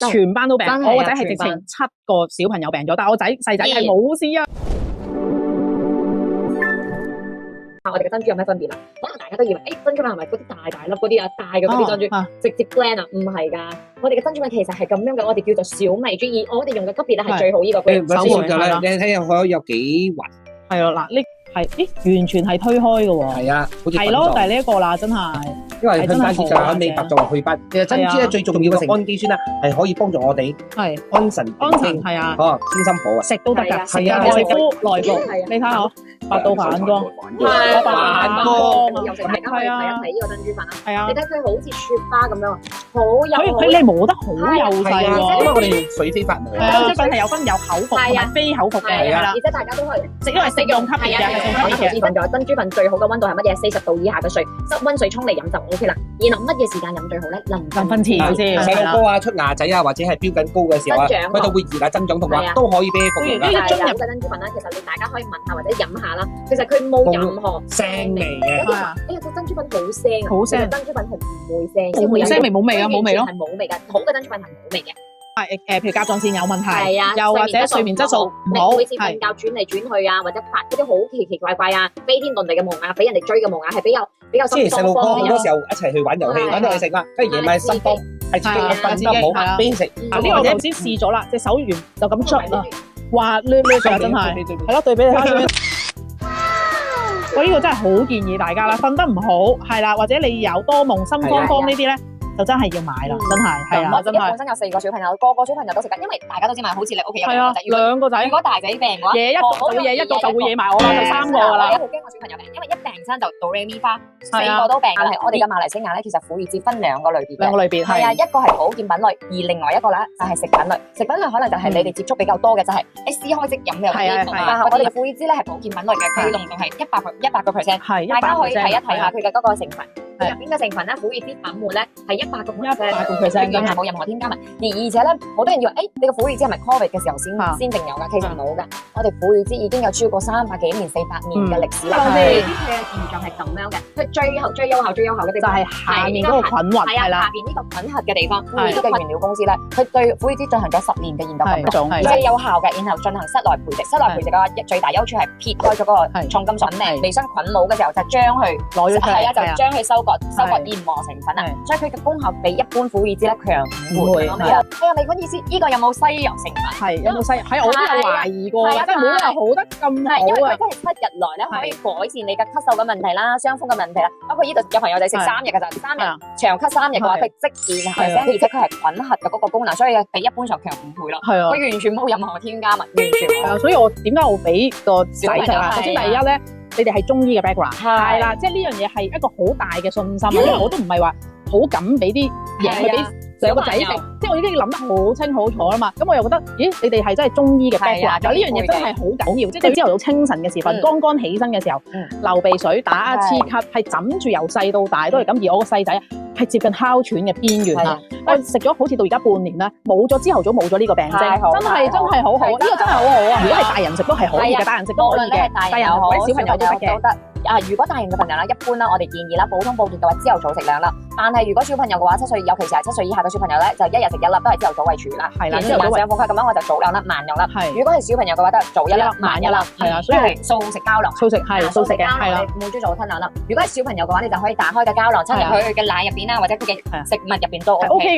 全班都病，真係啊我個仔係直情7個小朋友病咗，但係我細仔係冇事啊。我哋嘅珍珠有咩分別啊？可能大家都以為，珍珠粉係咪嗰啲大粒嗰啲啊，大嘅嗰啲珍珠，直接 blend 啊？唔係㗎，我哋嘅珍珠粉其實係咁樣嘅，我哋叫做小米珠，而我哋用嘅級別咧係最好呢個級別。手活㗎啦，你睇下佢有幾勻。係咯，嗱呢係，完全係推開嘅喎。係啊，好似係咯，就係呢一個啦，真係。因為佢單止就喺美白作為祛斑，其實珍珠咧最重要嘅氨基酸咧係可以幫助我哋安神定驚，係啊，清心火啊，食都得㗎，係啊，外敷內服，你睇下我白到反光，係反光，尤其大家可以睇一睇呢個珍珠粉啊，係啊，你睇佢好似雪花咁樣，好幼，佢磨得好幼細喎，因為我哋用水飛發磨，珍珠粉係有分有口服同埋非口服嘅，係啦，而且大家都可以因為食用級別嘅，係食用級別嘅。珍珠粉最好嘅溫度係乜嘢？40度以下嘅水，室溫水沖嚟飲就 OK 啦。然後乜嘢時間飲最好咧？臨瞓前先。細路哥啊，出牙仔啊，或者係飆緊高嘅時候啊，佢就會熱啊，增長同埋都可以俾你服用啦。呢個樽入嘅珍珠粉咧，其實你大家可以聞下或者飲下啦。其實佢冇任何腥味嘅。個珍珠粉好腥啊！好腥。珍珠粉係唔會腥，冇腥味冇味啊，冇味咯。係冇味嘅，好嘅珍珠粉係冇味嘅。譬如甲狀腺有問題，係啊，又或者睡眠質素唔好，每次瞓覺轉嚟轉去啊，或者發嗰啲好奇奇怪怪啊、飛天遁地嘅夢啊，俾人哋追嘅夢啊，係比較即係細路哥好多時候一齊去玩遊戲，玩到你食啦，跟住夜晚心慌，係自己瞓得唔好，邊食？呢個我頭先試咗啦，隻手完就咁捽啦，滑捋捋㗎真係，係咯，對比你睇。我呢個真係好建議大家啦，瞓得唔好係啦，或者你有多夢、心慌慌呢啲咧。就真係要買啦，真係係啊，真係。本身有4個小朋友，個個小朋友都食緊，因為大家都知嘛，好似你屋企有兩個仔，兩個仔。如果大仔病嘅話，惹一個就會惹一個，就會惹埋我啦，就3個㗎啦。我好驚我小朋友病，因為一病親就到 Remy 花，4個都病。但係我哋嘅馬來西亞咧，其實婦孺節分2個類別嘅。2個類別係啊，一個係保健品類，而另外一個咧就係食品類。食品類可能就係你哋接觸比較多嘅，就係撕開即飲嘅嗰啲。但係我哋嘅婦孺節咧係保健品類嘅，佢濃度係100%，大家可以睇一睇下佢嘅嗰個成分。入邊嘅成分咧，婦孺節粉末咧係100%，完全係冇任何添加物。而且咧，好多人以為你個婦孺節係咪 Covid 嘅時候先定有㗎？其實冇㗎。我哋婦孺節已經有超過300幾年、400年嘅歷史啦。佢嘅現象係咁樣嘅，佢最有效嘅地方就係下面嗰個菌核，係啦，下邊呢個菌核嘅地方。婦孺節嘅原料公司咧，佢對婦孺節進行咗10年嘅研究咁樣，而且有效嘅，然後進行室內培植。室內培植嘅最大優處係撇開咗嗰個重金屬微生菌母嘅時候，就將佢攞咗出嚟，就將佢收割研磨成粉啊，所以佢嘅功效比一般婦孺節咧強5倍。你個意思，呢個有冇西藥成分？係有冇西藥？係我都有懷疑過，真係冇理由好得咁好啊！因為佢真係7日內咧可以改善你嘅咳嗽嘅問題啦、傷風嘅問題啦。包括呢度有朋友仔食3日嘅就3日長咳3日嘅話，佢即見係聲，而且佢係菌核嘅嗰個功能，所以比一般上強5倍咯。係啊，佢完全冇任何添加物，完全冇。係啊，所以我點解我俾個仔食啊？首先第一咧。你哋係中醫嘅 background， 係啦，即係呢樣嘢係一個好大嘅信心，因為我都唔係話好敢俾啲嘢去俾兩個仔食，即係我已經諗得好清好楚啦嘛。咁我又覺得，咦，你哋係真係中醫嘅 background，呢樣嘢真係好緊要。即係朝頭早清晨嘅時分，剛剛起身嘅時候，流鼻水、打黐咳，係枕住由細到大都係咁。而我個細仔係接近哮喘嘅邊緣啦，我食咗好似到而家半年啦，冇咗朝頭早冇咗呢個病徵，真係好好，呢個真係好好啊！如果係大人食都係可以嘅，大人食都可以嘅，大人或者小朋友都得。如果大人嘅朋友啦，一般啦，我哋建議啦，普通保健嘅話，朝頭早食2粒。但係如果小朋友嘅話，7歲，尤其是係7歲以下嘅小朋友咧，就一日食1粒，都係朝頭早為主啦。係啦，朝頭早上課咁樣我就早2粒，慢2粒。如果係小朋友嘅話，都係早1粒，慢1粒。係啊，所以係素食膠囊。素食嘅，係啦。每朝早吞2粒。如果係小朋友嘅話，你就可以打開個膠囊，插入佢嘅奶入邊啦，或者佢嘅食物入邊都 OK 㗎。